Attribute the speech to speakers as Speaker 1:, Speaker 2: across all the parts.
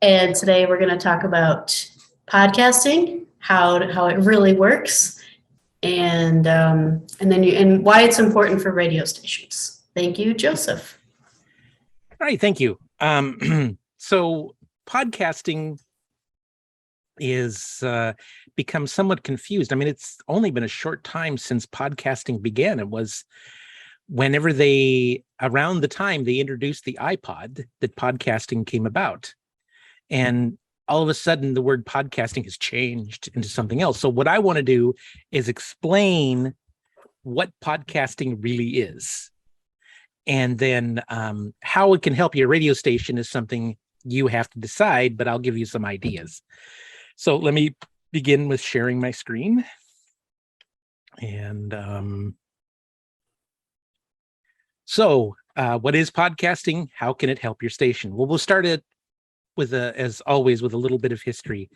Speaker 1: And today we're going to talk about podcasting, how it really works, and why it's important for radio stations. Thank you, Joseph.
Speaker 2: All right, thank you. So podcasting is become somewhat confused. I mean, it's only been a short time since podcasting began. It was whenever around the time they introduced the iPod, that podcasting came about. And all of a sudden, the word podcasting has changed into something else. So what I want to do is explain what podcasting really is. And then how it can help your radio station is something you have to decide, but I'll give you some ideas. So let me begin with sharing my screen. And so what is podcasting? How can it help your station? Well, we'll start it as always, with a little bit of history.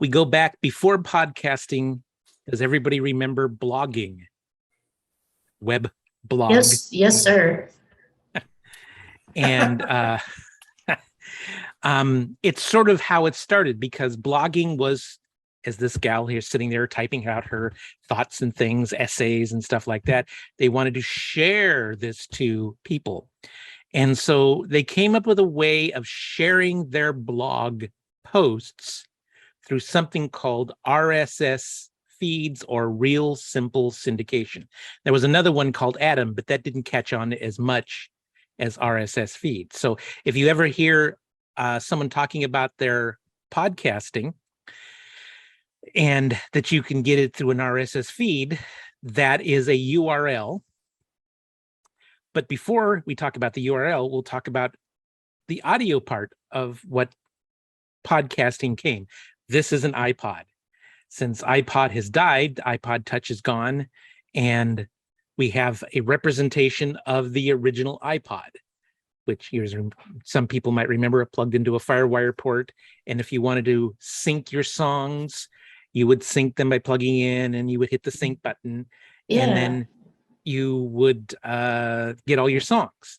Speaker 2: We go back before podcasting. Does everybody remember blogging? Web blog?
Speaker 1: Yes, sir.
Speaker 2: And it's sort of how it started, because blogging was, as this gal here sitting there typing out her thoughts and things, essays and stuff like that, they wanted to share this to people. And so they came up with a way of sharing their blog posts through something called RSS feeds, or real simple syndication. There was another one called Atom, but that didn't catch on as much as RSS feeds. So if you ever hear someone talking about their podcasting and that you can get it through an RSS feed, that is a URL. But before we talk about the URL, we'll talk about the audio part of what podcasting came. This is an iPod. Since iPod has died, iPod Touch is gone, and we have a representation of the original iPod, which some people might remember it plugged into a FireWire port. And if you wanted to sync your songs, you would sync them by plugging in, and you would hit the sync button.
Speaker 1: Yeah.
Speaker 2: And then you would get all your songs.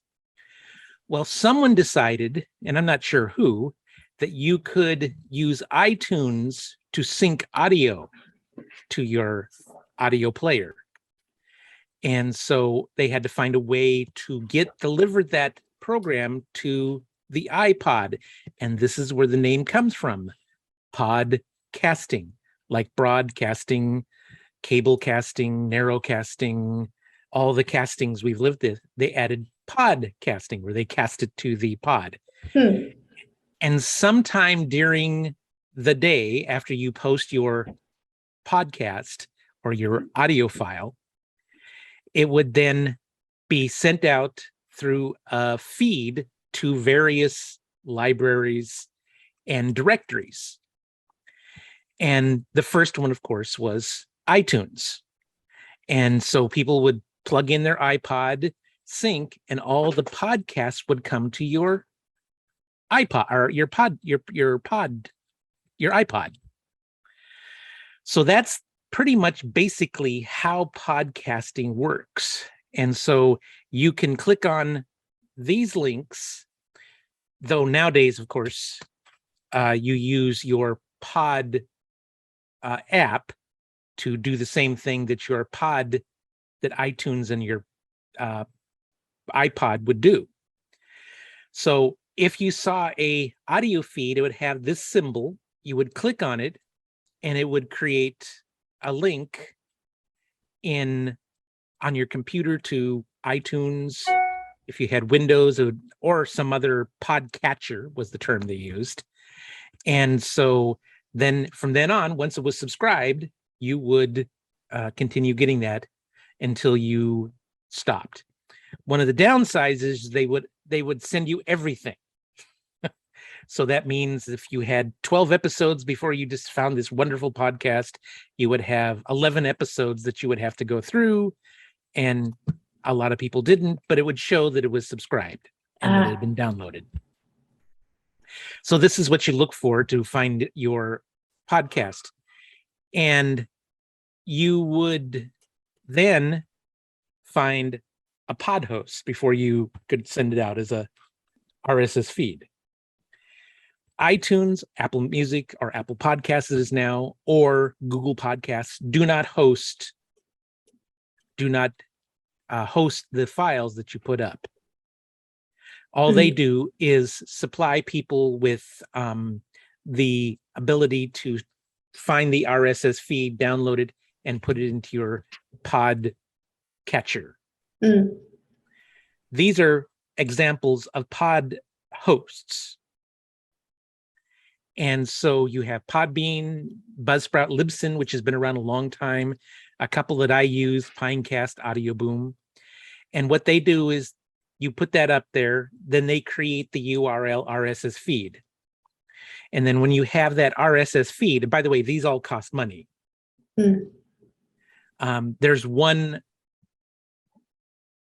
Speaker 2: Well, someone decided, and I'm not sure who, that you could use iTunes to sync audio to your audio player. And so they had to find a way to deliver that program to the iPod. And this is where the name comes from, podcasting, like broadcasting, cable casting, narrowcasting, all the castings we've lived with. They added podcasting, where they cast it to the pod. And sometime during the day after you post your podcast or your audio file, it would then be sent out through a feed to various libraries and directories. And the first one, of course, was iTunes. And so people would plug in their iPod, sync, and all the podcasts would come to your iPod, or your iPod. So that's pretty much basically how podcasting works. And so you can click on these links, though nowadays, of course, you use your pod app to do the same thing that that iTunes and your iPod would do. So if you saw a audio feed, it would have this symbol. You would click on it, and it would create a link on your computer to iTunes. If you had Windows, or some other podcatcher was the term they used. And so then from then on, once it was subscribed, you would continue getting that until you stopped. One of the downsides is they would send you everything. So that means if you had 12 episodes before you just found this wonderful podcast, you would have 11 episodes that you would have to go through. And a lot of people didn't, but it would show that it was subscribed and that it had been downloaded. So this is what you look for to find your podcast. And you would then find a pod host before you could send it out as a RSS feed. iTunes, Apple Music, or Apple Podcasts it is now, or Google Podcasts do not host the files that you put up. All they do is supply people with the ability to find the RSS feed, download it, and put it into your pod catcher. These are examples of pod hosts. And so you have Podbean, Buzzsprout, Libsyn, which has been around a long time, a couple that I use, Pinecast, Audio Boom. And what they do is you put that up there, then they create the URL RSS feed. And then when you have that RSS feed, and by the way, these all cost money. There's one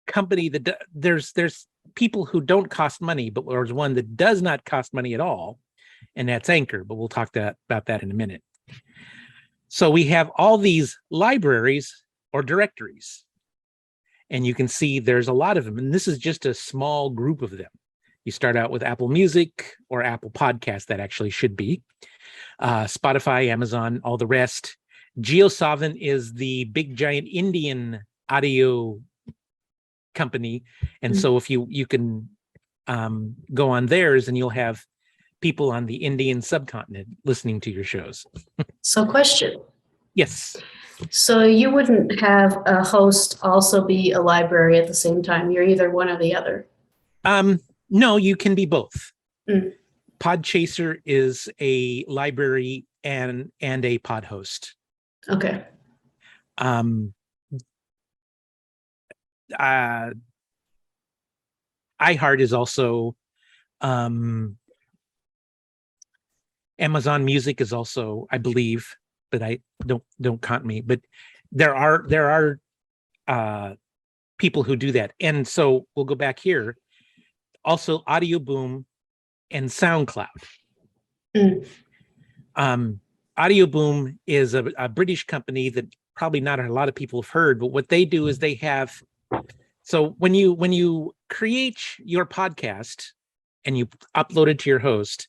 Speaker 2: company that there's people who don't cost money, but there's one that does not cost money at all, and that's Anchor. But we'll talk about that in a minute. So we have all these libraries or directories, and you can see there's a lot of them, and this is just a small group of them. You start out with Apple Music or Apple Podcasts, that actually should be Spotify, Amazon, all the rest. GeoSavin is the big giant Indian audio company, and so if you can go on theirs, and you'll have people on the Indian subcontinent listening to your shows.
Speaker 1: So question.
Speaker 2: Yes.
Speaker 1: So you wouldn't have a host also be a library at the same time. You're either one or the other.
Speaker 2: No, you can be both. Podchaser is a library and a pod host.
Speaker 1: Okay.
Speaker 2: iHeart is also Amazon Music is also, I believe, but I don't count me. But there are people who do that, and so we'll go back here. Also, Audio Boom and SoundCloud. Audio Boom is a British company that probably not a lot of people have heard, but what they do is they have. So when you create your podcast and you upload it to your host,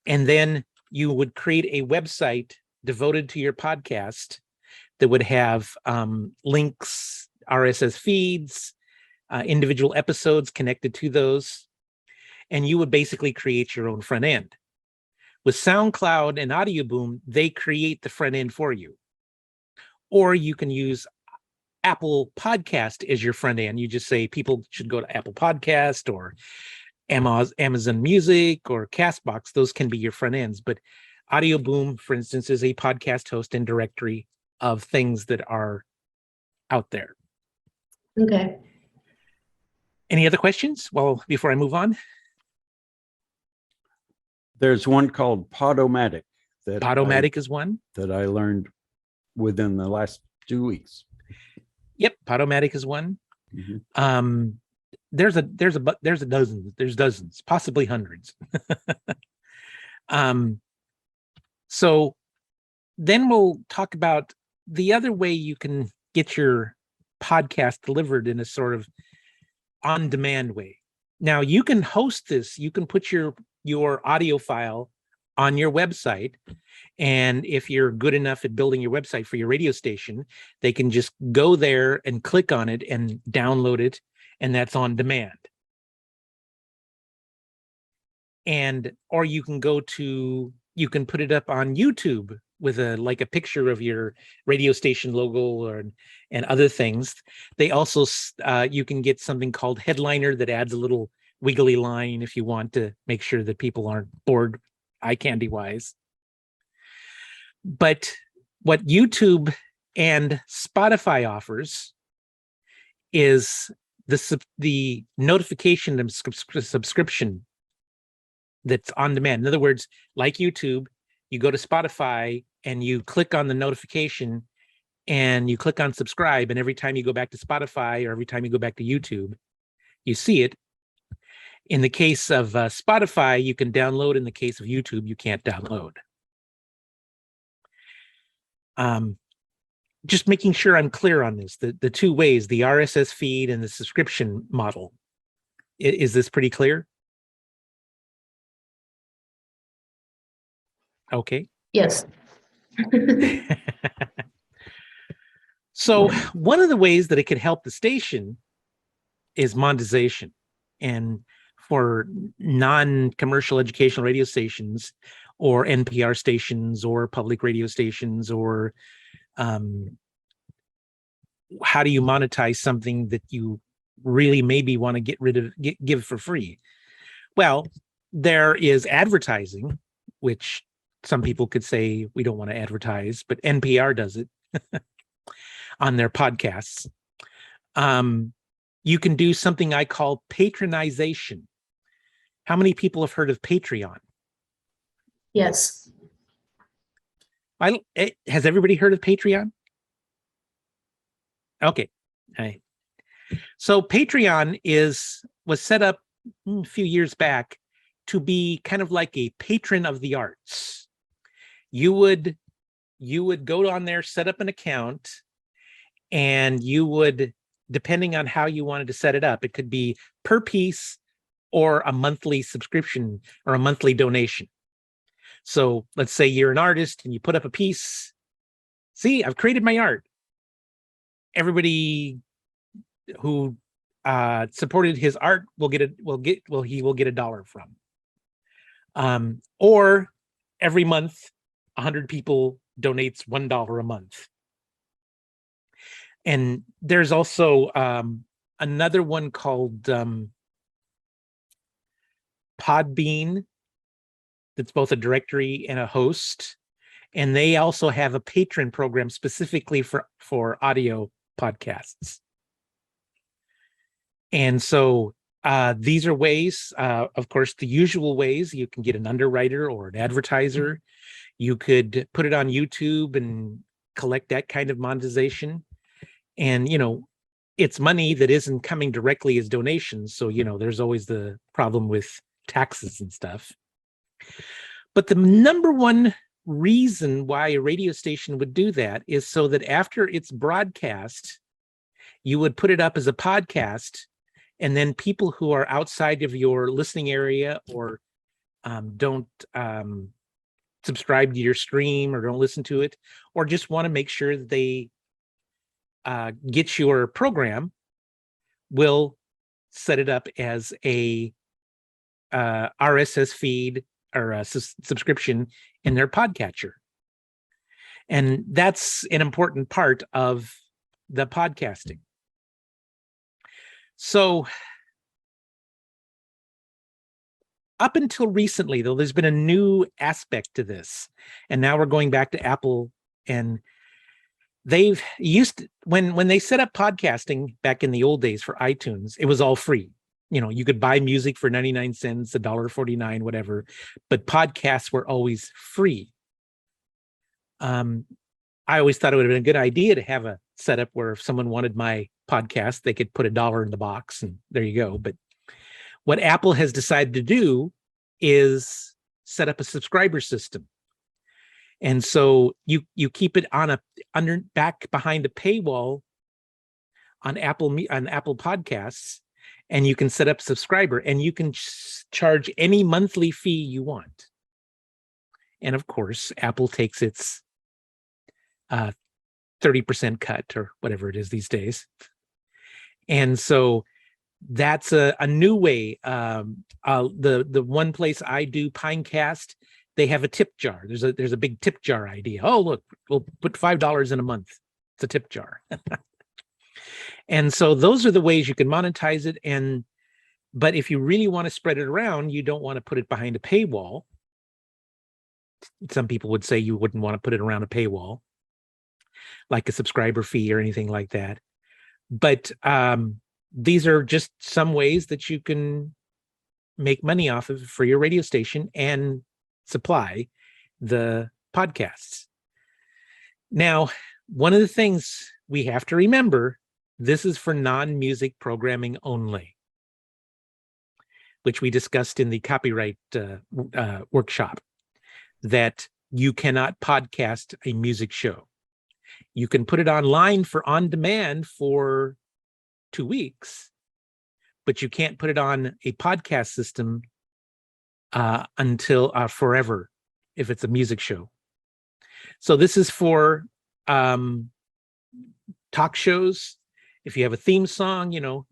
Speaker 2: and then you would create a website devoted to your podcast that would have links, RSS feeds, individual episodes connected to those, and you would basically create your own front end. With SoundCloud and Audio Boom, they create the front end for you. Or you can use Apple Podcast as your front end. You just say people should go to Apple Podcast or Amazon Music or Castbox. Those can be your front ends. But Audio Boom, for instance, is a podcast host and directory of things that are out there.
Speaker 1: Okay.
Speaker 2: Any other questions? Well, before I move on.
Speaker 3: There's one called Podomatic.
Speaker 2: Podomatic is one
Speaker 3: that I learned within the last 2 weeks.
Speaker 2: Yep, Podomatic is one. There's dozens, possibly hundreds. So then we'll talk about the other way you can get your podcast delivered in a sort of on-demand way. Now you can host this, you can put your audio file on your website, and if you're good enough at building your website for your radio station, they can just go there and click on it and download it, and that's on demand. Or you can you can put it up on YouTube with a picture of your radio station logo and other things. They also you can get something called Headliner that adds a little wiggly line if you want to make sure that people aren't bored eye candy wise. But what YouTube and Spotify offers is the notification and subscription that's on demand. In other words, like YouTube, you go to Spotify and you click on the notification and you click on subscribe, and every time you go back to Spotify or every time you go back to YouTube, you see it. In the case of Spotify, you can download. In the case of YouTube, you can't download. Just making sure I'm clear on this, the two ways, the RSS feed and the subscription model. Is this pretty clear? Okay.
Speaker 1: Yes.
Speaker 2: So one of the ways that it could help the station is monetization. And for non-commercial educational radio stations or NPR stations or public radio stations, or how do you monetize something that you really maybe want to get rid of, give for free? Well, there is advertising, which some people could say we don't want to advertise, but NPR does it on their podcasts. You can do something I call patronization. How many people have heard of Patreon?
Speaker 1: Yes.
Speaker 2: Has everybody heard of Patreon? Okay. All right. So Patreon was set up a few years back to be kind of like a patron of the arts. You would go on there, set up an account, and you would, depending on how you wanted to set it up, it could be per piece or a monthly subscription or a monthly donation. So let's say you're an artist and you put up a piece. See, I've created my art. Everybody who supported his art he will get $1 from. Or every month, 100 people donates $1 a month. And there's also another one called Podbean, that's both a directory and a host. And they also have a patron program specifically for audio podcasts. And so these are ways, of course, the usual ways. You can get an underwriter or an advertiser. You could put it on YouTube and collect that kind of monetization. And, it's money that isn't coming directly as donations. So, there's always the problem with taxes and stuff. But the number one reason why a radio station would do that is so that after it's broadcast, you would put it up as a podcast, and then people who are outside of your listening area or don't subscribe to your stream or don't listen to it, or just want to make sure that they get your program, will set it up as a RSS feed or a subscription in their podcatcher. And that's an important part of the podcasting. So up until recently, though, there's been a new aspect to this. And now we're going back to Apple, and they've when they set up podcasting back in the old days for iTunes, it was all free. You could buy music for 99 cents, $1.49, whatever, but podcasts were always free. I always thought it would have been a good idea to have a setup where if someone wanted my podcast, they could put $1 in the box and there you go. But what Apple has decided to do is set up a subscriber system. And so you keep it on back behind a paywall on Apple Podcasts, and you can set up subscriber, and you can charge any monthly fee you want. And of course, Apple takes its 30% cut or whatever it is these days. And so that's a new way. The one place I do, Pinecast, they have a tip jar. There's a big tip jar idea. Oh, look, we'll put $5 in a month. It's a tip jar. And so those are the ways you can monetize it. But if you really want to spread it around, you don't want to put it behind a paywall. Some people would say you wouldn't want to put it around a paywall, like a subscriber fee or anything like that. But these are just some ways that you can make money off of for your radio station and supply the podcasts. Now, one of the things we have to remember, this is for non-music programming only, which we discussed in the copyright workshop, that you cannot podcast a music show. You can put it online for on demand for 2 weeks, but you can't put it on a podcast system until forever. if it's a music show. So this is for talk shows. If you have a theme song,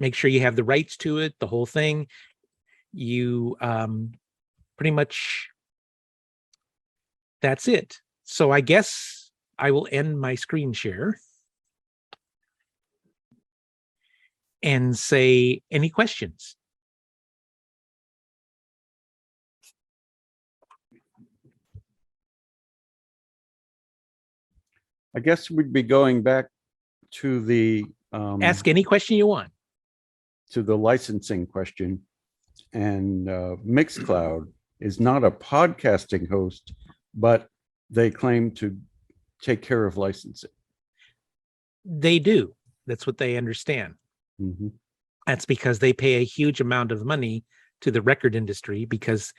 Speaker 2: make sure you have the rights to it, the whole thing. You pretty much, that's it. So I guess I will end my screen share and say, any questions?
Speaker 3: I guess we'd be going back to the
Speaker 2: Ask any question you want.
Speaker 3: to the licensing question. And Mixcloud is not a podcasting host, but they claim to take care of licensing.
Speaker 2: They do. That's what they understand.
Speaker 3: Mhm.
Speaker 2: That's because they pay a huge amount of money to the record industry, because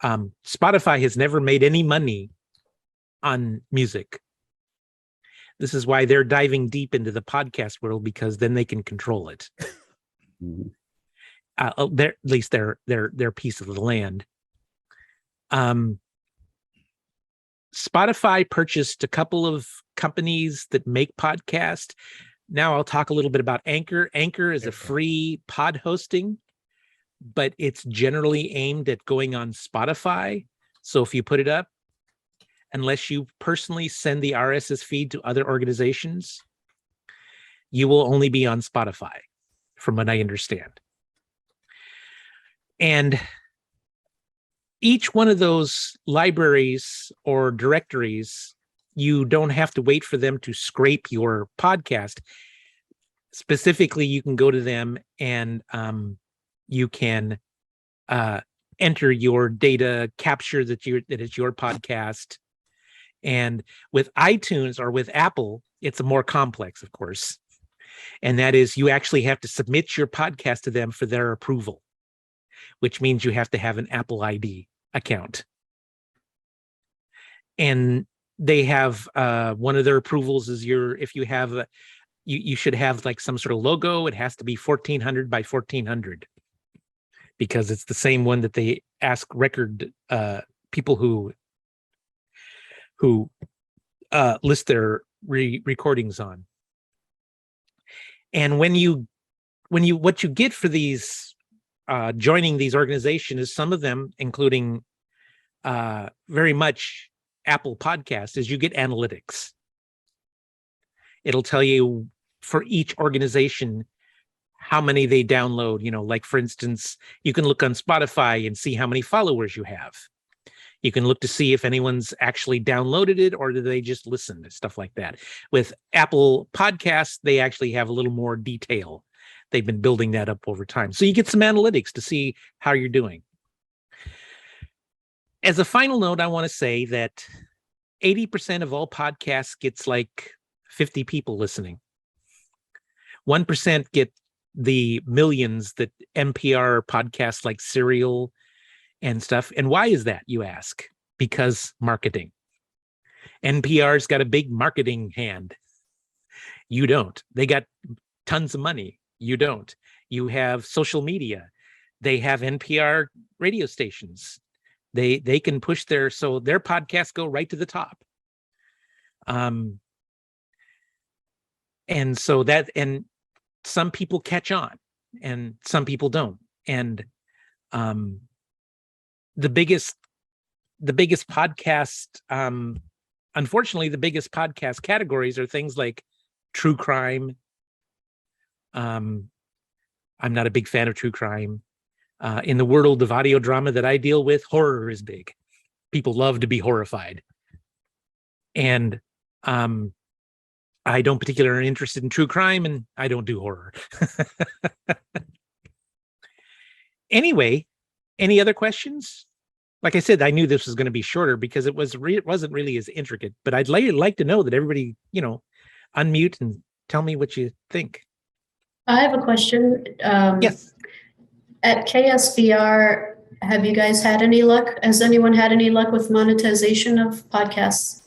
Speaker 2: Spotify has never made any money on music. This is why they're diving deep into the podcast world, because then they can control it.
Speaker 3: Mhm.
Speaker 2: At least their piece of the land. Spotify purchased a couple of companies that make podcasts. Now I'll talk a little bit about Anchor. Anchor is a free pod hosting, but it's generally aimed at going on Spotify. So if you put it up, unless you personally send the RSS feed to other organizations, you will only be on Spotify, from what I understand. And each one of those libraries or directories, you don't have to wait for them to scrape your podcast. Specifically, you can go to them and you can enter your data, capture that it's your podcast. And with iTunes or with Apple, it's more complex, of course. And that is, you actually have to submit your podcast to them for their approval, which means you have to have an Apple ID account. And they have one of their approvals is if you have you should have like some sort of logo. It has to be 1400 by 1400, because it's the same one that they ask record people who list their recordings on. And what you get for these joining these organizations is, some of them, including very much Apple Podcasts, is you get analytics. It'll tell you for each organization how many they download. Like for instance, you can look on Spotify and see how many followers you have. You can look to see if anyone's actually downloaded it or do they just listen, stuff like that. With Apple Podcasts, they actually have a little more detail. They've been building that up over time. So you get some analytics to see how you're doing. As a final note, I want to say that 80% of all podcasts gets like 50 people listening. 1% get the millions that NPR podcasts like Serial and stuff. And why is that, you ask? Because marketing. NPR's got a big marketing hand. You don't. They got tons of money. You don't. You have social media. They have NPR radio stations. They can push their podcasts go right to the top. And some people catch on and some people don't. And the biggest podcast, unfortunately, the biggest podcast categories are things like true crime. I'm not a big fan of true crime. In the world of audio drama that I deal with, horror is big. People love to be horrified. And I don't particularly interested in true crime, and I don't do horror. Anyway, any other questions? Like I said, I knew this was going to be shorter because it wasn't really as intricate, but I'd like to know that everybody, unmute and tell me what you think.
Speaker 1: I have a question.
Speaker 2: Yes.
Speaker 1: At KSVR, have you guys had any luck? Has anyone had any luck with monetization of podcasts?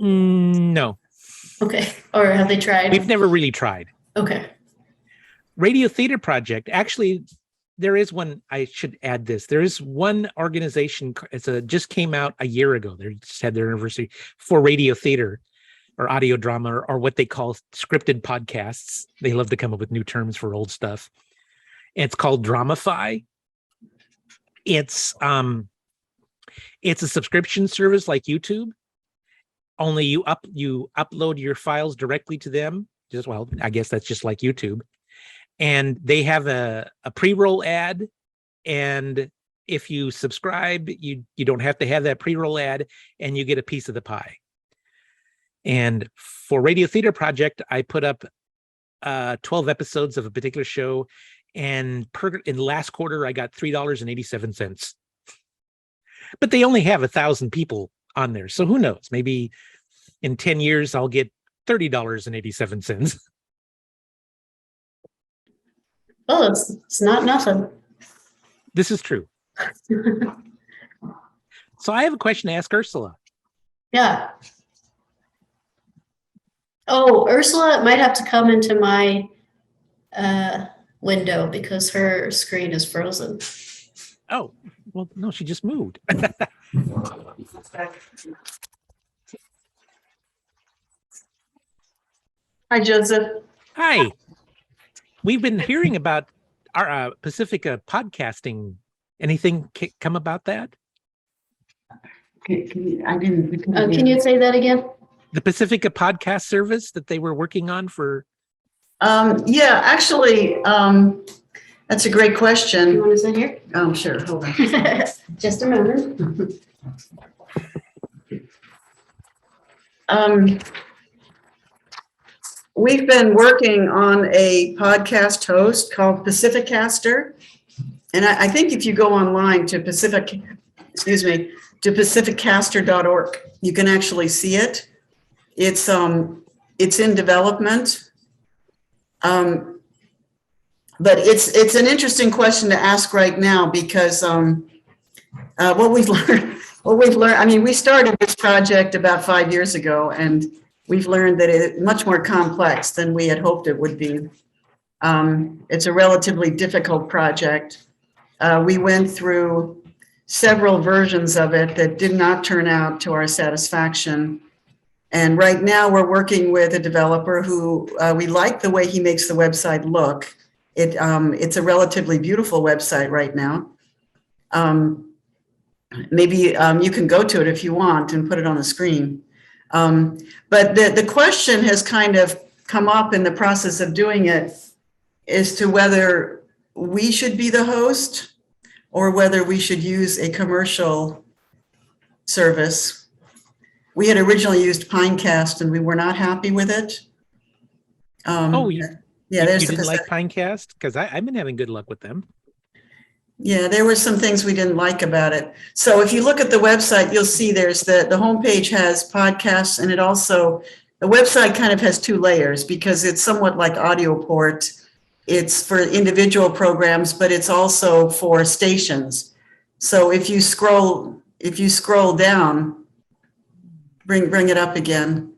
Speaker 2: No.
Speaker 1: Okay. Or have they tried?
Speaker 2: We've never really tried.
Speaker 1: Okay.
Speaker 2: Radio Theater Project, actually, there is one, I should add this. There is one organization, just came out a year ago. They just had their anniversary for radio theater or audio drama or what they call scripted podcasts. They love to come up with new terms for old stuff. It's called Dramify. It's a subscription service like YouTube, only you upload your files directly to them. I guess that's just like YouTube. And they have a pre-roll ad. And if you subscribe, you don't have to have that pre-roll ad, and you get a piece of the pie. And for Radio Theater Project, I put up 12 episodes of a particular show. And in last quarter, I got $3.87. But they only have 1,000 people on there. So who knows? Maybe in 10 years, I'll get $30.87.
Speaker 1: Oh, it's not nothing.
Speaker 2: This is true. So I have a question to ask Ursula.
Speaker 1: Yeah. Oh, Ursula might have to come into my window because her screen is frozen.
Speaker 2: Oh, well, no, she just moved.
Speaker 1: Hi, Joseph.
Speaker 2: Hi. We've been hearing about our Pacifica podcasting. Anything come about that?
Speaker 1: Can you say that again?
Speaker 2: The Pacifica podcast service that they were working on for.
Speaker 4: Yeah, actually, that's a great
Speaker 1: You
Speaker 4: question.
Speaker 1: want to sit here?
Speaker 4: Oh, sure. Hold on.
Speaker 1: Just a moment.
Speaker 4: We've been working on a podcast host called Pacificaster. And I think if you go online to pacificaster.org, you can actually see it. It's in development. But it's an interesting question to ask right now because what we've learned, I mean, we started this project about 5 years ago, and we've learned that it's much more complex than we had hoped it would be. It's a relatively difficult project. We went through several versions of it that did not turn out to our satisfaction. And right now we're working with a developer who we like the way he makes the website look. It's a relatively beautiful website right now. Maybe you can go to it if you want and put it on the screen. But the question has kind of come up in the process of doing it as to whether we should be the host or whether we should use a commercial service. We had originally used Pinecast and we were not happy with it.
Speaker 2: You didn't like Pinecast? Because I've been having good luck with them.
Speaker 4: Yeah, there were some things we didn't like about it. So if you look at the website, you'll see there's the homepage has podcasts, and the website kind of has two layers because it's somewhat like AudioPort. It's for individual programs, but it's also for stations. So if you scroll down, bring it up again.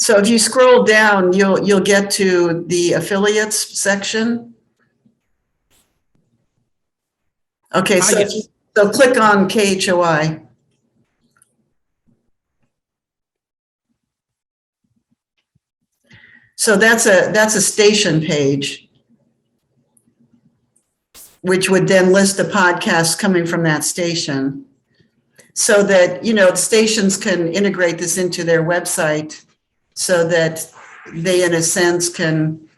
Speaker 4: So if you scroll down, you'll get to the affiliates section. Okay, so
Speaker 2: Yes.
Speaker 4: so click on KHOI. So that's a station page, which would then list the podcasts coming from that station, so that the stations can integrate this into their website, so that they, in a sense, can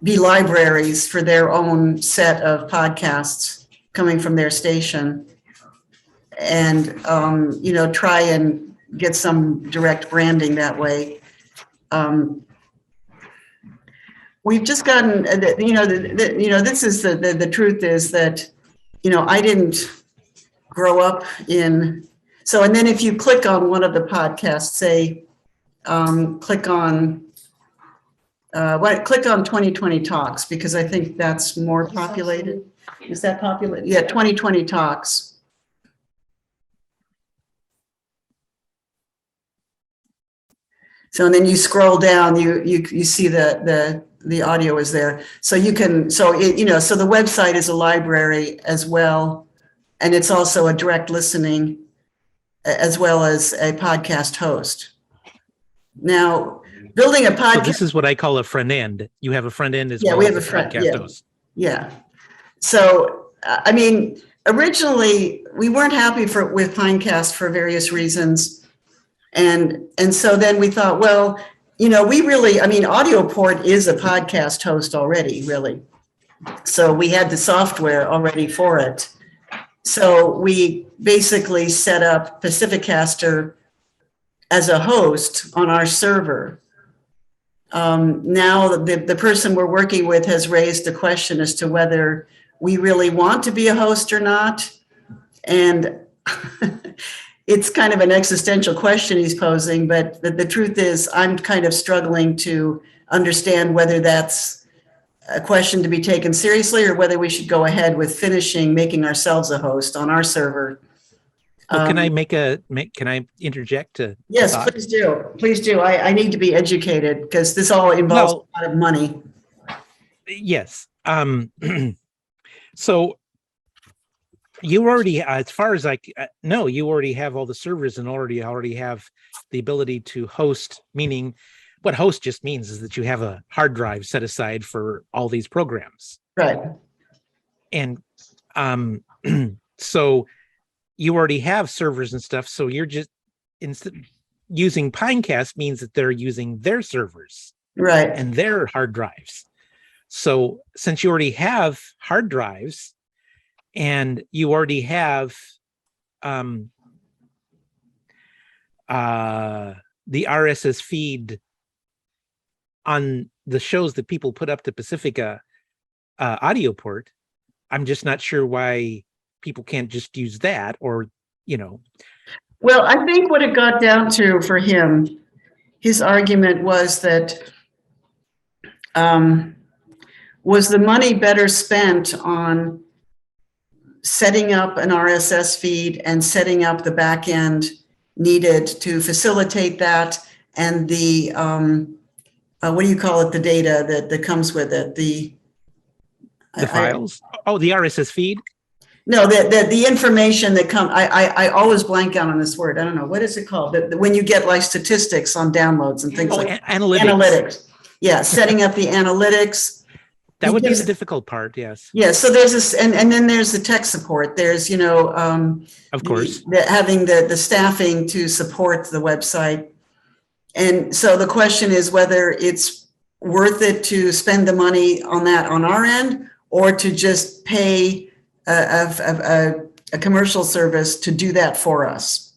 Speaker 4: be libraries for their own set of podcasts coming from their station, and try and get some direct branding that way. We've just gotten, this is the truth is that, I didn't grow up in. So, and then if you click on one of the podcasts, say, click on 2020 Talks, because I think that's more populated. Is that popular? Yeah, 2020 talks. So and then you scroll down, you see the audio is there. So you can, so it, you know, so the website is a library as well. And it's also a direct listening as well as a podcast host. Now, building a
Speaker 2: So
Speaker 4: podcast.
Speaker 2: this is what I call a front end. You have a front end as
Speaker 4: Yeah,
Speaker 2: well
Speaker 4: we
Speaker 2: as
Speaker 4: have
Speaker 2: a
Speaker 4: a front-
Speaker 2: podcast
Speaker 4: yeah.
Speaker 2: host.
Speaker 4: Yeah. So, I mean, originally we weren't happy with Pinecast for various reasons. And so then we thought, well, you know, we really, I mean, AudioPort is a podcast host already, really. So we had the software already for it. So we basically set up Pacificaster as a host on our server. Now the person we're working with has raised a question as to whether we really want to be a host or not. And it's kind of an existential question he's posing, but the truth is I'm kind of struggling to understand whether that's a question to be taken seriously or whether we should go ahead with making ourselves a host on our server.
Speaker 2: Well, can I can I interject to
Speaker 4: Yes,
Speaker 2: thought?
Speaker 4: please do. Please do. I need to be educated because this all involves a lot of money.
Speaker 2: Yes. So you already, as far as I know, you already have all the servers and already have the ability to host, meaning what host just means is that you have a hard drive set aside for all these programs.
Speaker 4: Right.
Speaker 2: And so you already have servers and stuff. So you're just using Pinecast means that they're using their servers
Speaker 4: Right.
Speaker 2: and their hard drives. So since you already have hard drives and you already have the RSS feed on the shows that people put up to Pacifica AudioPort, I'm just not sure why people can't just use that, or, you know.
Speaker 4: Well, I think what it got down to for him, his argument was that was the money better spent on setting up an RSS feed and setting up the back end needed to facilitate that, and the what do you call it, the data that comes with it, the
Speaker 2: files? Oh, the RSS feed?
Speaker 4: No, the information that comes, I always blank out on this word. I don't know, what is it called? When you get like statistics on downloads and things like
Speaker 2: analytics.
Speaker 4: Analytics. Yeah, setting up the analytics.
Speaker 2: That would be the difficult part, yes.
Speaker 4: Yeah, so there's this, and then there's the tech support. There's, you know,
Speaker 2: of course,
Speaker 4: having the staffing to support the website. And so the question is whether it's worth it to spend the money on that on our end, or to just pay a commercial service to do that for us.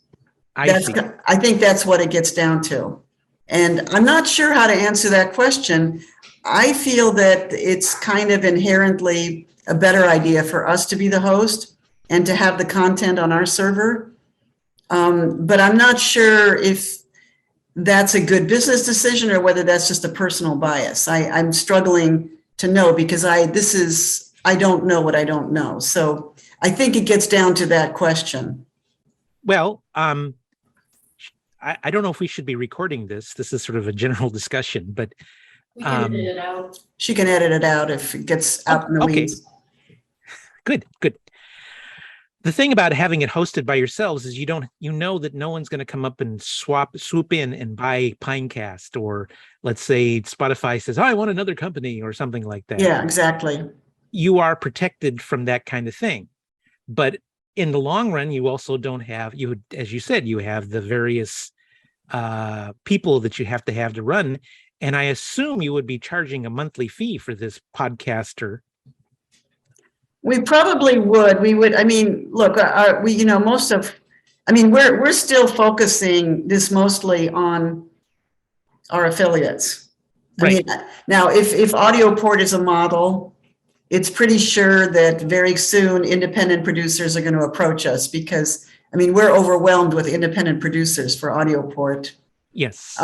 Speaker 4: I think that's what it gets down to. And I'm not sure how to answer that question. I feel that it's kind of inherently a better idea for us to be the host and to have the content on our server. But I'm not sure if that's a good business decision or whether that's just a personal bias. I'm struggling to know because I don't know what I don't know. So I think it gets down to that question.
Speaker 2: Well, I don't know if we should be recording this. This is sort of a general discussion, but
Speaker 1: we can edit it out.
Speaker 4: She can edit it out if it gets out in the weeds.
Speaker 2: Good. The thing about having it hosted by yourselves is you know that no one's going to come up and swoop in and buy Pinecast, or let's say Spotify says, "Oh, I want another company," or something like that.
Speaker 4: Yeah, exactly.
Speaker 2: You are protected from that kind of thing. But in the long run, you also don't have, as you said, you have the various people that you have to run. And I assume you would be charging a monthly fee for this podcaster.
Speaker 4: We probably would. We would. I mean, look, we're still focusing this mostly on our affiliates.
Speaker 2: Right.
Speaker 4: I mean, now, if AudioPort is a model, it's pretty sure that very soon independent producers are going to approach us because, I mean, we're overwhelmed with independent producers for AudioPort.
Speaker 2: Yes.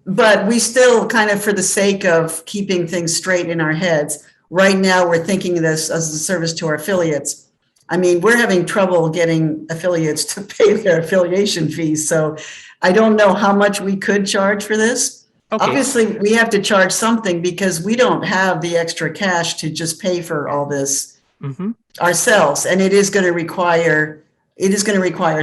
Speaker 4: But we still kind of, for the sake of keeping things straight in our heads, right now we're thinking of this as a service to our affiliates. I mean, we're having trouble getting affiliates to pay their affiliation fees. So I don't know how much we could charge for this.
Speaker 2: Okay.
Speaker 4: Obviously, we have to charge something because we don't have the extra cash to just pay for all this ourselves. And it is going to require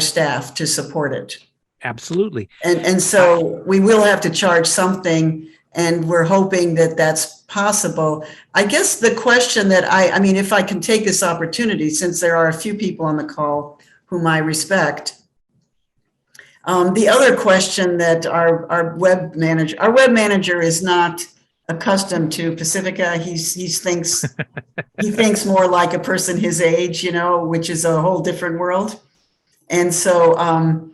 Speaker 4: staff to support it.
Speaker 2: Absolutely.
Speaker 4: And so we will have to charge something, and we're hoping that that's possible. I guess the question that I mean, if I can take this opportunity, since there are a few people on the call whom I respect, the other question that our web manager is not accustomed to Pacifica. He thinks more like a person his age, which is a whole different world. And so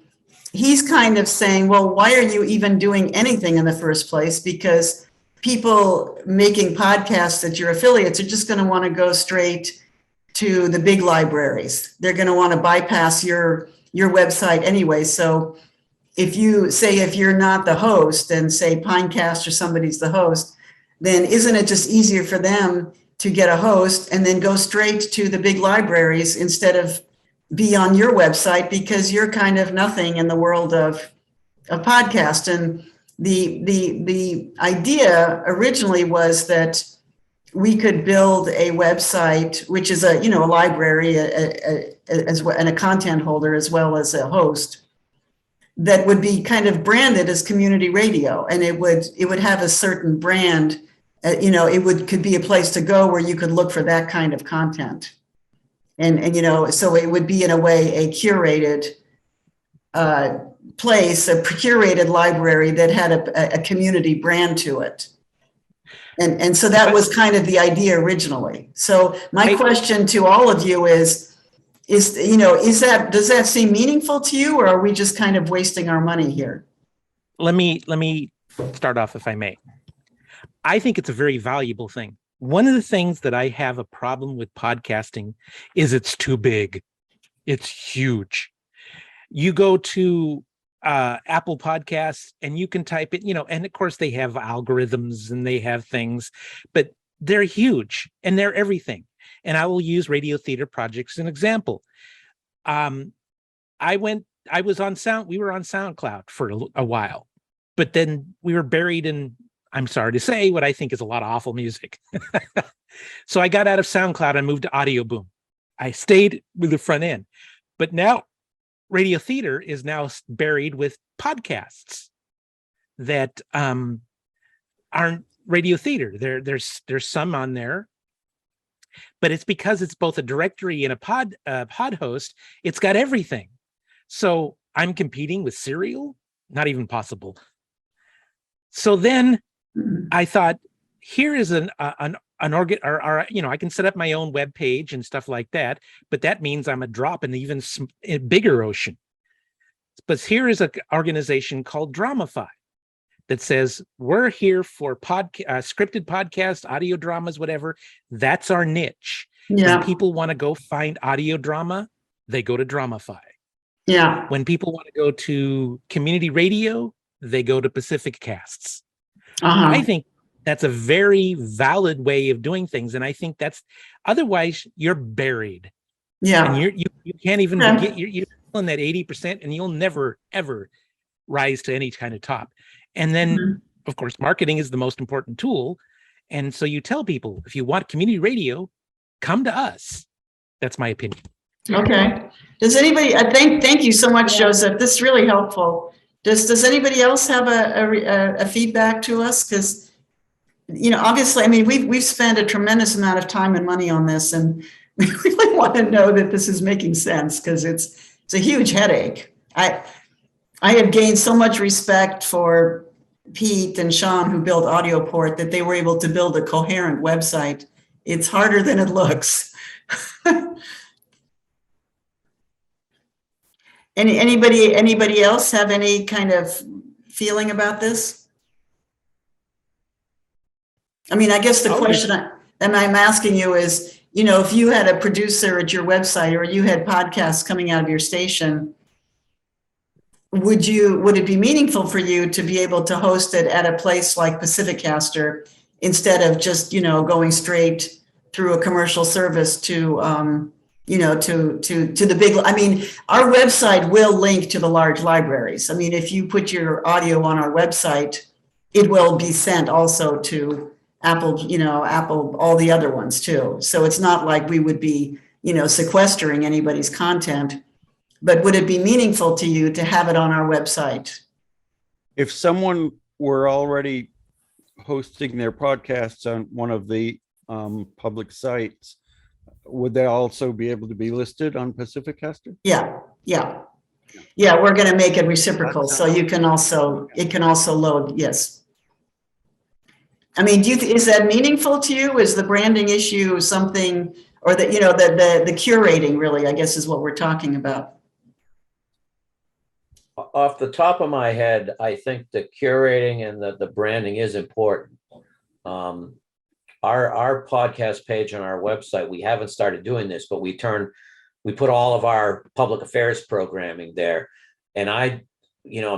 Speaker 4: he's kind of saying, well, why are you even doing anything in the first place? Because people making podcasts at your affiliates are just going to want to go straight to the big libraries. They're going to want to bypass your website anyway. So if you're not the host and say Pinecast or somebody's the host, then isn't it just easier for them to get a host and then go straight to the big libraries instead of be on your website, because you're kind of nothing in the world of podcast. And the idea originally was that we could build a website, which is a library as well, and a content holder as well as a host, that would be kind of branded as community radio, and it would have a certain brand. Could be a place to go where you could look for that kind of content. And so it would be in a way a curated place, a curated library that had a community brand to it. And so that was kind of the idea originally. So my question to all of you does that seem meaningful to you, or are we just kind of wasting our money here?
Speaker 2: Let me start off, if I may. I think it's a very valuable thing. One of the things that I have a problem with podcasting is it's too big. It's huge. You go to Apple Podcasts and you can type it, and of course they have algorithms and they have things, but they're huge and they're everything. And I will use Radio Theater Project as an example. We were on SoundCloud for a while, but then we were buried in, I'm sorry to say, what I think is a lot of awful music. So I got out of SoundCloud and moved to Audio Boom. I stayed with the front end, but now Radio Theater is now buried with podcasts that aren't Radio Theater. There's some on there, but it's because it's both a directory and a pod host. It's got everything. So I'm competing with Serial? Not even possible. So then I thought, here is an organ, or I can set up my own web page and stuff like that, but that means I'm a drop in the even bigger ocean. But here is an organization called Dramify that says we're here for scripted podcasts, audio dramas, whatever. That's our niche.
Speaker 4: Yeah.
Speaker 2: When people want to go find audio drama, they go to Dramify.
Speaker 4: Yeah.
Speaker 2: When people want to go to community radio, they go to Pacific Casts. I think that's a very valid way of doing things, and I think that's, otherwise you're buried.
Speaker 4: Yeah,
Speaker 2: and you can't even get, you're in that 80%, and you'll never ever rise to any kind of top. And then of course marketing is the most important tool, and so you tell people, if you want community radio, come to us. That's my opinion.
Speaker 4: Okay. Does anybody? Thank you so much, Joseph. This is really helpful. Does anybody else have a feedback to us? Because obviously, I mean, we've spent a tremendous amount of time and money on this, and we really want to know that this is making sense, because it's a huge headache. I have gained so much respect for Pete and Sean, who built AudioPort, that they were able to build a coherent website. It's harder than it looks. Anybody else have any kind of feeling about this? I mean, I guess the question I'm asking you is, if you had a producer at your website, or you had podcasts coming out of your station, would it be meaningful for you to be able to host it at a place like Pacificaster instead of just, going straight through a commercial service to, to the big, I mean, our website will link to the large libraries. I mean, if you put your audio on our website, it will be sent also to Apple, Apple, all the other ones too. So it's not like we would be, sequestering anybody's content, but would it be meaningful to you to have it on our website?
Speaker 3: If someone were already hosting their podcasts on one of the public sites, would they also be able to be listed on Pacificaster?
Speaker 4: Yeah. We're going to make it reciprocal, so it can also load. Yes. I mean, is that meaningful to you? Is the branding issue something, or that the curating really, I guess, is what we're talking about?
Speaker 5: Off the top of my head, I think the curating and the branding is important. Our podcast page on our website, we haven't started doing this, but we put all of our public affairs programming there. And I'm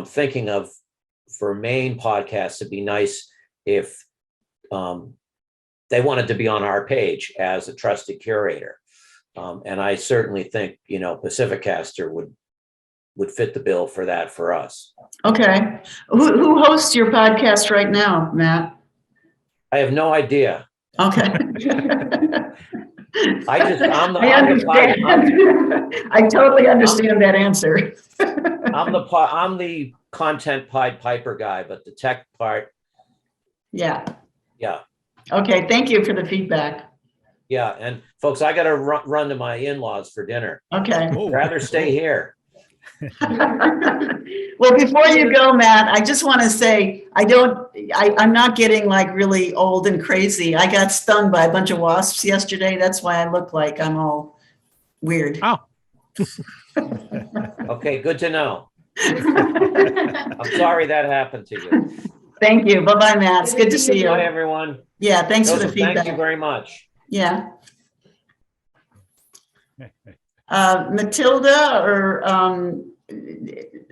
Speaker 5: thinking of, for main podcasts, it'd be nice if they wanted to be on our page as a trusted curator. And I certainly think, Pacificaster would fit the bill for that for us.
Speaker 4: Okay. Who hosts your podcast right now, Matt?
Speaker 5: I have no idea.
Speaker 4: Okay.
Speaker 5: I understand.
Speaker 4: I totally understand that answer.
Speaker 5: I'm the content Pied Piper guy, but the tech part.
Speaker 4: Yeah.
Speaker 5: Okay.
Speaker 4: Thank you for the feedback.
Speaker 5: Yeah. And folks, I got to run to my in-laws for dinner.
Speaker 4: Okay.
Speaker 5: I'd rather stay here.
Speaker 4: Well, before you go, Matt, I just want to say, I'm not getting like really old and crazy. I got stung by a bunch of wasps yesterday. That's why I look like I'm all weird.
Speaker 2: Oh.
Speaker 5: Okay, good to know. I'm sorry that happened to you.
Speaker 4: Thank you. Bye-bye, Matt. It's good to see you.
Speaker 5: Bye, everyone.
Speaker 4: Yeah, thanks for the
Speaker 5: Joseph,
Speaker 4: feedback.
Speaker 5: thank you very much.
Speaker 4: Yeah. Matilda or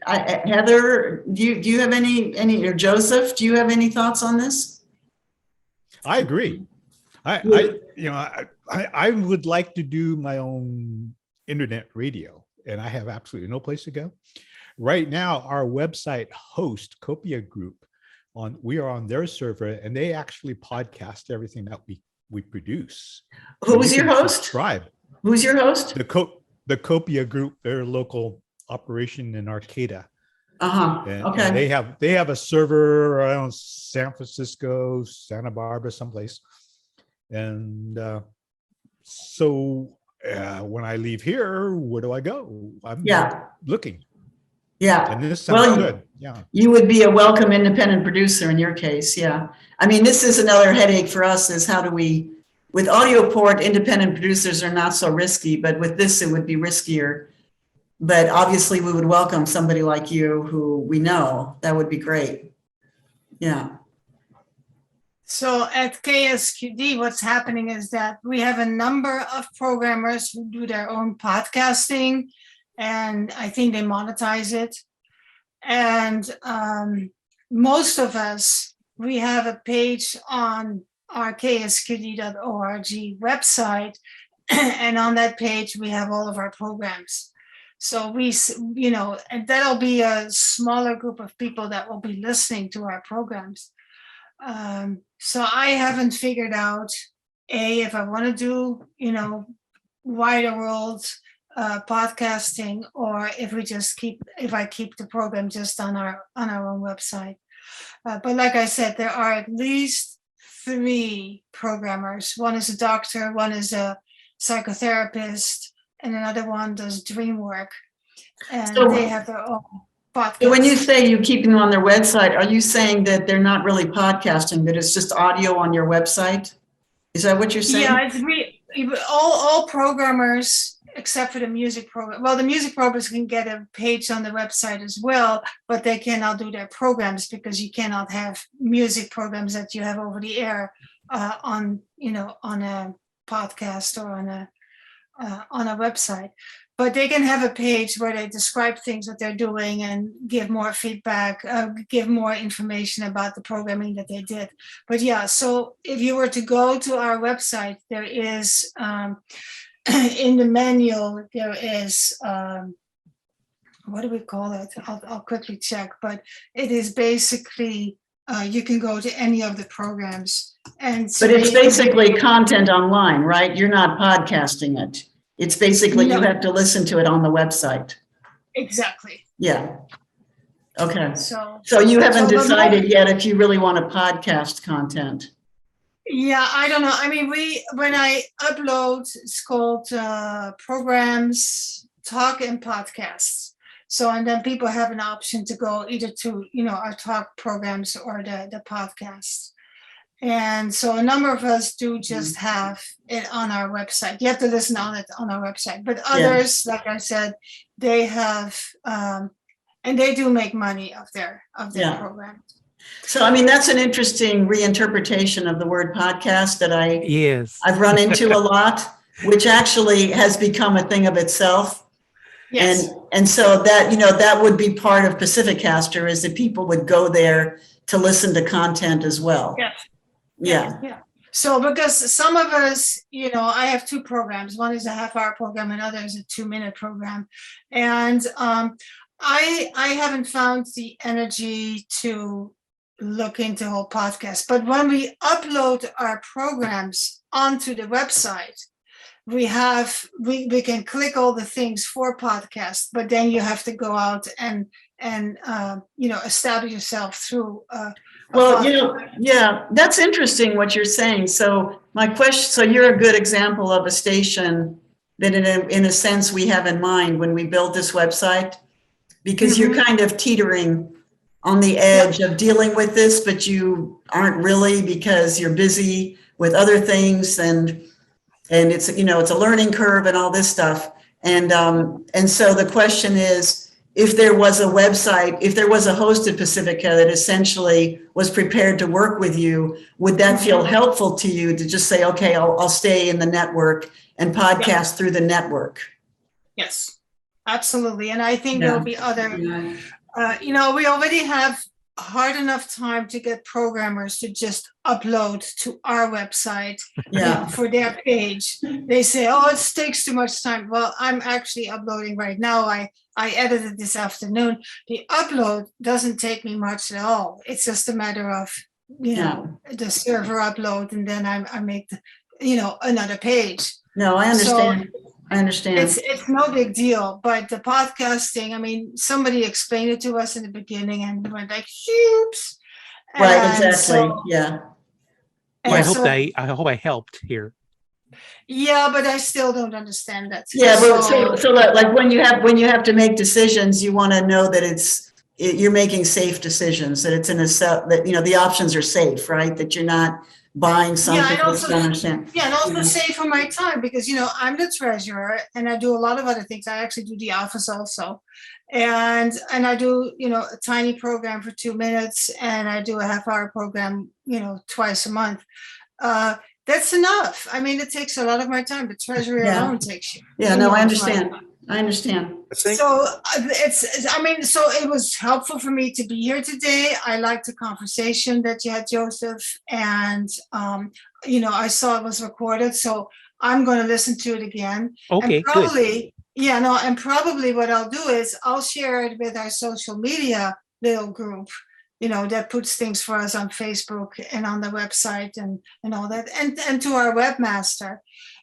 Speaker 4: Heather, do you have any, or Joseph, do you have any thoughts on this?
Speaker 6: I agree. I would like to do my own internet radio, and I have absolutely no place to go. Right now, our website host, Copia Group, we are on their server, and they actually podcast everything that we produce.
Speaker 4: Who's your host?
Speaker 6: Subscribe.
Speaker 4: Who's your host?
Speaker 6: The Copia Group, their local operation in Arcata.
Speaker 4: Okay.
Speaker 6: And they have a server around San Francisco, Santa Barbara, someplace. And so when I leave here, where do I go? I'm looking.
Speaker 4: Yeah.
Speaker 6: And this sounds good. Yeah.
Speaker 4: You would be a welcome independent producer in your case. Yeah. I mean, this is another headache for us, is how do we, with audio port, independent producers are not so risky, but with this, it would be riskier. But obviously we would welcome somebody like you who we know. That would be great. Yeah.
Speaker 7: So at KSQD, what's happening is that we have a number of programmers who do their own podcasting, and I think they monetize it. And most of us, we have a page on our ksqd.org website, and on that page, we have all of our programs. So and that'll be a smaller group of people that will be listening to our programs. So I haven't figured out, if I want to do, wider world podcasting, or if I keep the program just on our own website. But like I said, there are at least 3 programmers. One is a doctor, one is a psychotherapist, and another one does dream work. And
Speaker 4: So-
Speaker 7: they have their own podcast.
Speaker 4: So when you say you keep them on their website, are you saying that they're not really podcasting, that it's just audio on your website? Is that what you're saying?
Speaker 7: Yeah, all programmers except for the music program. Well, the music programmers can get a page on the website as well, but they cannot do their programs because you cannot have music programs that you have over the air on a podcast or on a website. But they can have a page where they describe things that they're doing and give more feedback, give more information about the programming that they did. But yeah, so if you were to go to our website, there is in the manual, there is what do we call it? I'll quickly check, but it is basically you can go to any of the programs and.
Speaker 4: But it's basically content online, right? You're not podcasting it. It's basically you
Speaker 7: No.
Speaker 4: have to listen to it on the website.
Speaker 7: Exactly.
Speaker 4: Yeah. Okay.
Speaker 7: So
Speaker 4: So you haven't
Speaker 7: So the
Speaker 4: decided yet if you really want to podcast content.
Speaker 7: yeah, I don't know. I mean, when I upload, it's called programs, talk, and podcasts. So and then people have an option to go either to our talk programs or the podcasts. And so a number of us do just have it on our website. You have to listen on it on our website. But others, like I said, they have and they do make money of their
Speaker 4: Yeah.
Speaker 7: program.
Speaker 4: So, I mean, that's an interesting reinterpretation of the word podcast that
Speaker 2: Yes.
Speaker 4: I've run into a lot, which actually has become a thing of itself.
Speaker 7: Yes.
Speaker 4: And so that, that would be part of Pacificaster is that people would go there to listen to content as well.
Speaker 7: Yes.
Speaker 4: Yeah.
Speaker 7: Yeah. So because some of us, I have two programs. One is a half-hour program, and other is a 2-minute program. And I haven't found the energy to look into whole podcast. But when we upload our programs onto the website, we can click all the things for podcasts, but then you have to go out and establish yourself through
Speaker 4: Well, yeah, that's interesting what you're saying. So my question, so you're a good example of a station that in a sense we have in mind when we build this website, because you're kind of teetering on the edge of dealing with this, but you aren't really because you're busy with other things and it's, it's a learning curve and all this stuff. And so the question is, if there was a website, if there was a hosted Pacifica that essentially was prepared to work with you, would that feel helpful to you to just say, okay, I'll stay in the network and podcast through the network?
Speaker 7: Yes, absolutely. And I think there'll be other, we already have a hard enough time to get programmers to just upload to our website for their page. They say, oh, it takes too much time. Well, I'm actually uploading right now. I edited this afternoon. The upload doesn't take me much at all. It's just a matter of, the server upload, and then I make, another page.
Speaker 4: No, I understand.
Speaker 7: So
Speaker 4: I understand.
Speaker 7: it's no big deal, but the podcasting, I mean, somebody explained it to us in the beginning and we went like, oops.
Speaker 4: Right, exactly.
Speaker 7: So,
Speaker 4: yeah.
Speaker 2: Well, I
Speaker 7: so-
Speaker 2: hope I helped here.
Speaker 7: Yeah, but I still don't understand that.
Speaker 4: Yeah, but so like when you have to make decisions, you want to know that you're making safe decisions, that it's in that the options are safe, right? That you're not buying something
Speaker 7: and
Speaker 4: that's
Speaker 7: also-
Speaker 4: understand.
Speaker 7: Yeah, and also save for my time because I'm the treasurer and I do a lot of other things. I actually do the office also, and I do a tiny program for 2 minutes, and I do a half-hour program twice a month. That's enough. I mean, it takes a lot of my time. The treasury alone takes you.
Speaker 4: Yeah, no, I understand. I understand.
Speaker 7: So so it was helpful for me to be here today. I liked the conversation that you had, Joseph, and I saw it was recorded, so I'm going to listen to it again.
Speaker 2: Okay,
Speaker 7: and probably, and probably what I'll do is I'll share it with our social media little group, that puts things for us on Facebook and on the website and all that, and to our webmaster,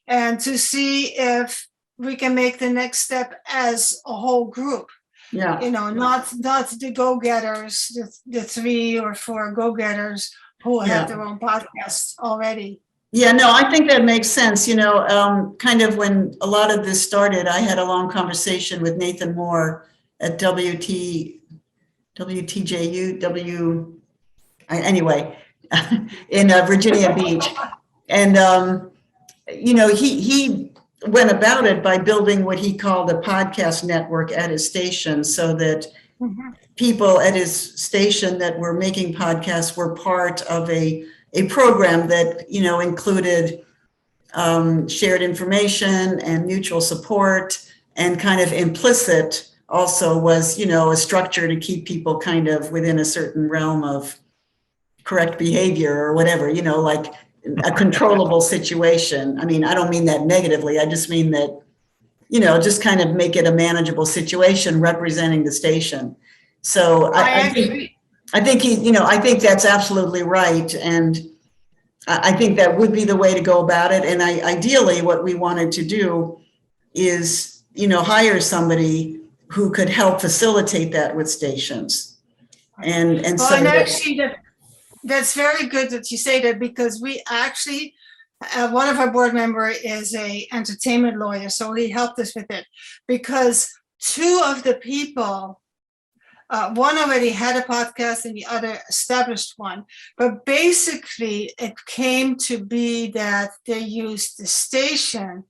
Speaker 7: and to see if we can make the next step as a whole group.
Speaker 4: Yeah.
Speaker 7: Not the go-getters, the 3 or 4 go-getters who have their own podcasts already.
Speaker 4: Yeah, no, I think that makes sense. Kind of when a lot of this started, I had a long conversation with Nathan Moore at anyway, in Virginia Beach. And, he went about it by building what he called a podcast network at his station so that people at his station that were making podcasts were part of a program that, included shared information and mutual support, and kind of implicit also was, a structure to keep people kind of within a certain realm of correct behavior or whatever, like a controllable situation. I mean, I don't mean that negatively. I just mean that, just kind of make it a manageable situation representing the station. So I think that's absolutely right. And I think that would be the way to go about it. And ideally what we wanted to do is, hire somebody who could help facilitate that with stations. And
Speaker 7: Well,
Speaker 4: so
Speaker 7: and actually, that's very good that you say that, because we actually, one of our board member is a entertainment lawyer, so he helped us with it, because two of the people, one already had a podcast and the other established one, but basically it came to be that they used the station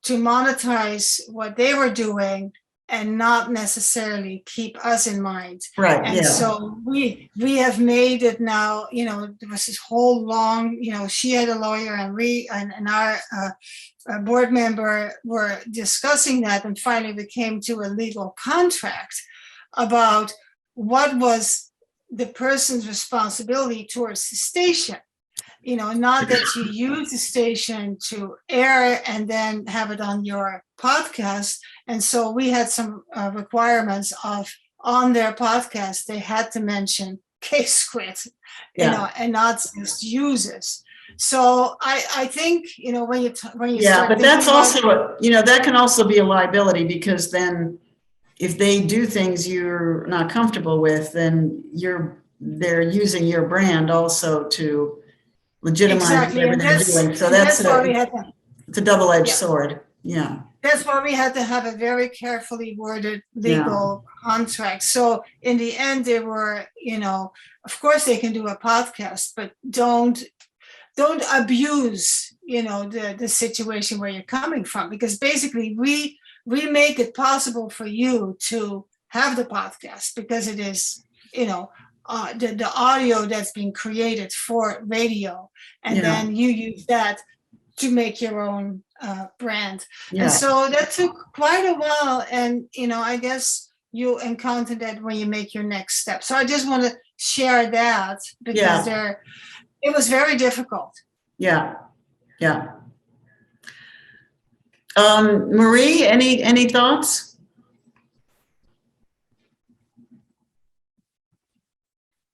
Speaker 7: to monetize what they were doing and not necessarily keep us in mind.
Speaker 4: right,
Speaker 7: And
Speaker 4: yeah,
Speaker 7: so we have made it now, there was this whole long, she had a lawyer and we and our board member were discussing that, and finally we came to a legal contract about what was the person's responsibility towards the station. Not that you use the station to air and then have it on your podcast. And so we had some requirements of, on their podcast, they had to mention K-Squid, and not just users. So I think, when you start
Speaker 4: but that's
Speaker 7: thinking
Speaker 4: also, that can also be a liability, because then if they do things you're not comfortable with, then they're using your brand also to legitimize
Speaker 7: exactly,
Speaker 4: whatever
Speaker 7: and
Speaker 4: they're doing. So that's
Speaker 7: why we had to.
Speaker 4: it's a double-edged
Speaker 7: Yeah.
Speaker 4: sword. Yeah.
Speaker 7: That's why we had to have a very carefully worded legal contract. So in the end, they were, of course they can do a podcast, but don't abuse, the situation where you're coming from, because basically we make it possible for you to have the podcast, because it is, the audio that's being created for radio, and then you use that to make your own brand.
Speaker 4: Yeah.
Speaker 7: And so that took quite a while, and I guess you encounter that when you make your next step. So I just want to share that, because it was very difficult.
Speaker 4: Yeah. Marie, any thoughts?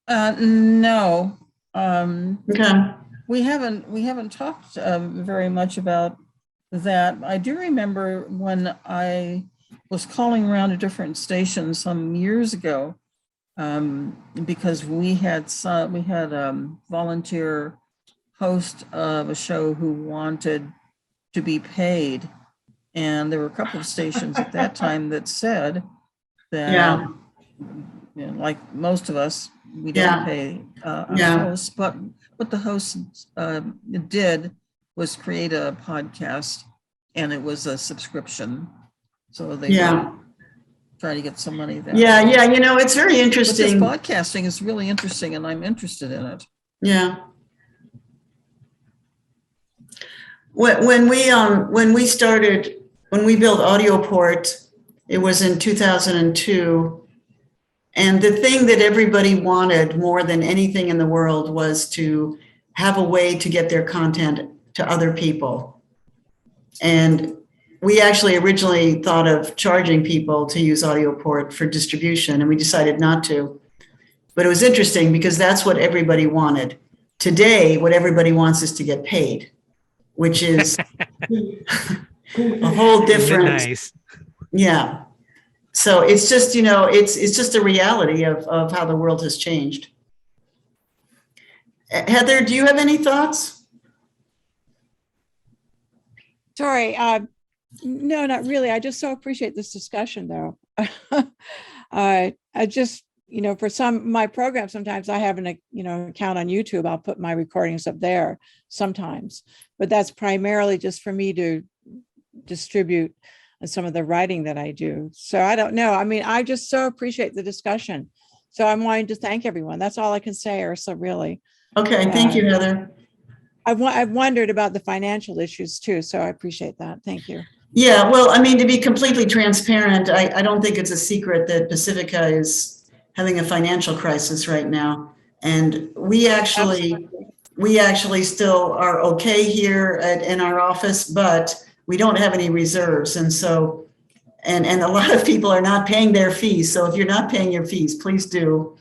Speaker 8: No.
Speaker 4: Okay.
Speaker 8: We haven't talked very much about that. I do remember when I was calling around to different stations some years ago, because we had volunteer host of a show who wanted to be paid, and there were a couple of stations at that time that said that, like most of us, we don't pay a host, but what the host did was create a podcast, and it was a subscription, so they try to get some money there.
Speaker 4: It's very
Speaker 8: But this
Speaker 4: interesting.
Speaker 8: podcasting is really interesting, and I'm interested in it.
Speaker 4: Yeah. When we built AudioPort, it was in 2002. And the thing that everybody wanted more than anything in the world was to have a way to get their content to other people. And we actually originally thought of charging people to use AudioPort for distribution, and we decided not to. But it was interesting because that's what everybody wanted. Today, what everybody wants is to get paid, which is a whole different.
Speaker 2: Nice.
Speaker 4: Yeah. So it's just, it's just a reality of how the world has changed. Heather, do you have any thoughts?
Speaker 9: Sorry, no, not really. I just so appreciate this discussion, though. I just, for some of my programs, sometimes I have an, account on YouTube. I'll put my recordings up there sometimes, but that's primarily just for me to distribute some of the writing that I do. So I don't know. I mean, I just so appreciate the discussion. So I'm wanting to thank everyone. That's all I can say, Ursula, really.
Speaker 4: Okay, thank you, Heather.
Speaker 9: I've wondered about the financial issues too, so I appreciate that. Thank you.
Speaker 4: Yeah, well, I mean, to be completely transparent, I don't think it's a secret that Pacifica is having a financial crisis right now. And we actually still are okay here in our office, but we don't have any reserves. And so, and a lot of people are not paying their fees. So if you're not paying your fees, please do.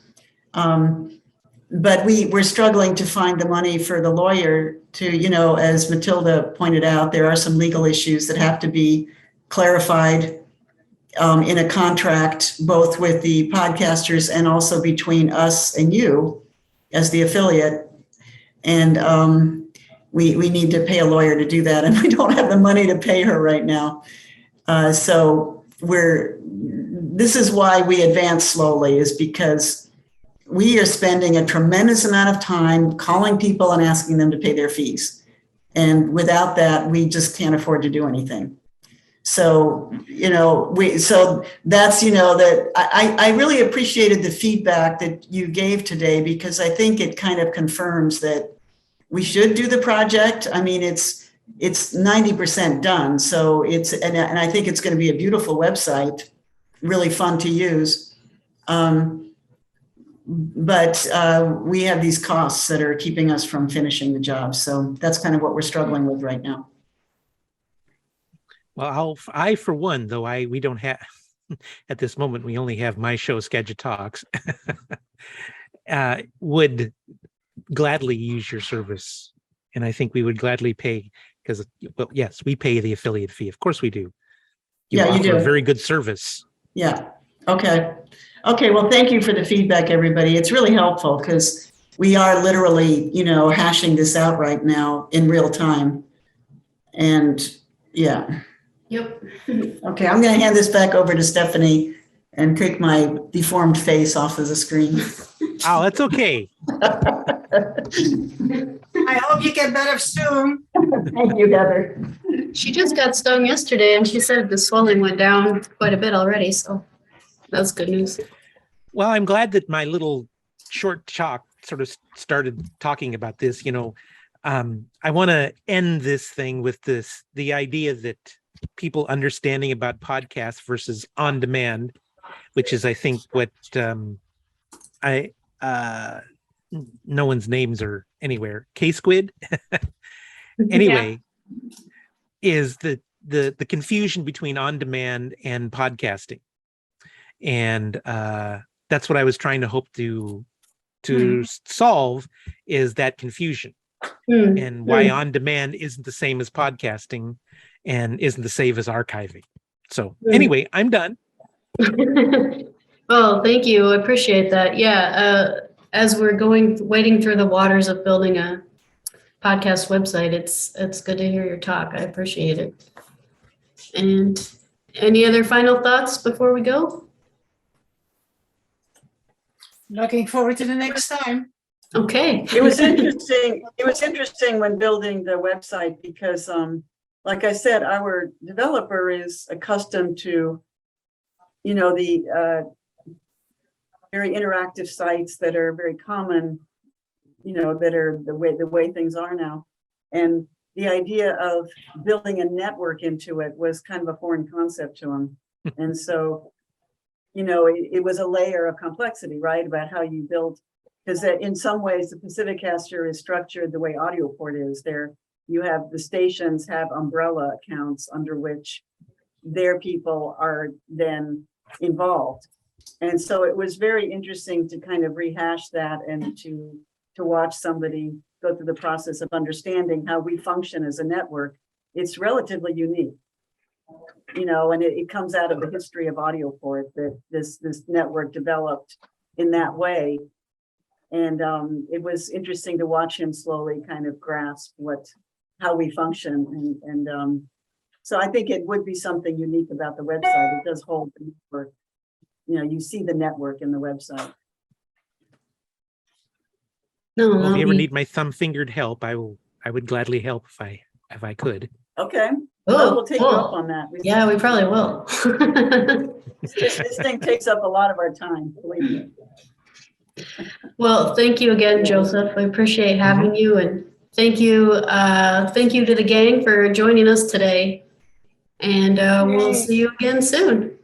Speaker 4: But we're struggling to find the money for the lawyer to, as Matilda pointed out, there are some legal issues that have to be clarified in a contract, both with the podcasters and also between us and you as the affiliate. And we need to pay a lawyer to do that. And we don't have the money to pay her right now. So this is why we advance slowly, is because we are spending a tremendous amount of time calling people and asking them to pay their fees. And without that, we just can't afford to do anything. So, so that's, that I really appreciated the feedback that you gave today, because I think it kind of confirms that we should do the project. I mean, it's 90% done. So and I think it's going to be a beautiful website, really fun to use. But we have these costs that are keeping us from finishing the job. So that's kind of what we're struggling with right now.
Speaker 2: Well, I for one, though we don't have, at this moment, we only have my show, Skagit Talks, would gladly use your service. And I think we would gladly pay, because, well, yes, we pay the affiliate fee. Of course we do. You do a very good service.
Speaker 4: Yeah. Okay. Okay. Well, thank you for the feedback, everybody. It's really helpful, because we are literally, hashing this out right now in real time. And yeah.
Speaker 1: Yep.
Speaker 4: Okay. I'm going to hand this back over to Stephanie and take my deformed face off of the screen.
Speaker 2: Oh, that's okay.
Speaker 7: I hope you get better soon.
Speaker 4: Thank you, Heather.
Speaker 1: She just got stung yesterday and she said the swelling went down quite a bit already. So that's good news.
Speaker 2: Well, I'm glad that my little short talk sort of started talking about this. I want to end this thing with the idea that people understanding about podcasts versus on demand, which is, I think, what no one's names are anywhere. K-Squid, anyway, is the confusion between on demand and podcasting, and that's what I was trying to hope to solve, is that confusion, and why on demand isn't the same as podcasting and isn't the same as archiving. So anyway, I'm done.
Speaker 1: Well, thank you. I appreciate that. Yeah. As we're wading through the waters of building a podcast website, it's good to hear your talk. I appreciate it. And any other final thoughts before we go?
Speaker 7: Looking forward to the next time.
Speaker 1: Okay.
Speaker 4: It was interesting. It was interesting when building the website, because, like I said, our developer is accustomed to, the very interactive sites that are very common, that are the way things are now. And the idea of building a network into it was kind of a foreign concept to him. And so, it was a layer of complexity, right, about how you build, because in some ways the Pacificaster is structured the way AudioPort is. You have the stations have umbrella accounts under which their people are then involved. And so it was very interesting to kind of rehash that and to watch somebody go through the process of understanding how we function as a network. It's relatively unique, and it comes out of the history of AudioPort that this network developed in that way. And it was interesting to watch him slowly kind of grasp how we function. And so I think it would be something unique about the website. It does hold the network. You see the network in the website.
Speaker 1: No,
Speaker 2: Well, if you ever need my thumb-fingered help, I would gladly help if I could.
Speaker 4: Okay.
Speaker 1: Oh,
Speaker 4: Well, we'll take you
Speaker 1: cool.
Speaker 4: up on that.
Speaker 1: Yeah, we probably will.
Speaker 4: This thing takes up a lot of our time, believe me.
Speaker 1: Well, thank you again, Joseph. I appreciate having you, and Thank you. Thank you to the gang for joining us today. And we'll
Speaker 7: Yay.
Speaker 1: see you again soon.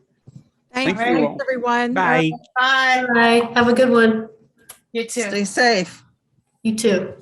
Speaker 9: Thanks,
Speaker 6: Thank you all.
Speaker 9: everyone.
Speaker 2: Bye.
Speaker 7: Bye.
Speaker 1: All right. Have a good one.
Speaker 7: You too.
Speaker 8: Stay safe.
Speaker 1: You too.